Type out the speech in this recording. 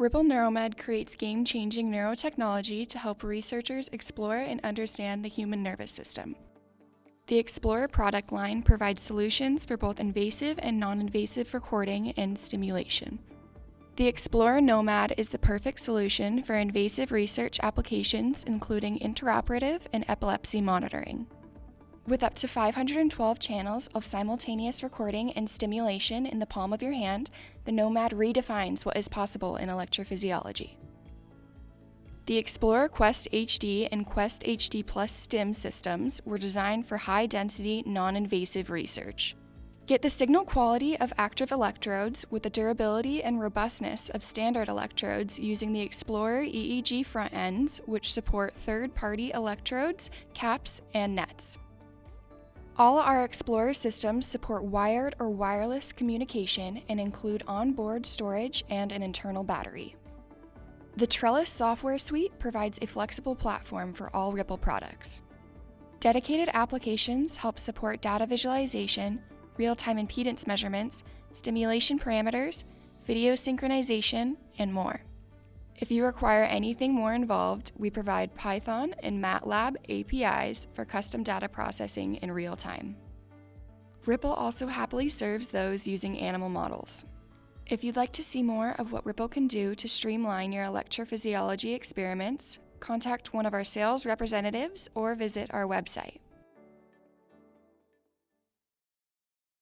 Ripple Neuromed creates game-changing neurotechnology to help researchers explore and understand the human nervous system. The Explorer product line provides solutions for both invasive and non-invasive recording and stimulation. The Explorer Nomad is the perfect solution for invasive research applications, including intraoperative and epilepsy monitoring. With up to 512 channels of simultaneous recording and stimulation in the palm of your hand, the Nomad redefines what is possible in electrophysiology. The Explorer Quest HD and Quest HD Plus STIM systems were designed for high-density, non-invasive research. Get the signal quality of active electrodes with the durability and robustness of standard electrodes using the Explorer EEG front ends, which support third-party electrodes, caps, and nets. All our Explorer systems support wired or wireless communication and include onboard storage and an internal battery. The Trellis software suite provides a flexible platform for all Ripple products. Dedicated applications help support data visualization, real-time impedance measurements, stimulation parameters, video synchronization, and more. If you require anything more involved, we provide Python and MATLAB APIs for custom data processing in real time. Ripple also happily serves those using animal models. If you'd like to see more of what Ripple can do to streamline your electrophysiology experiments, contact one of our sales representatives or visit our website.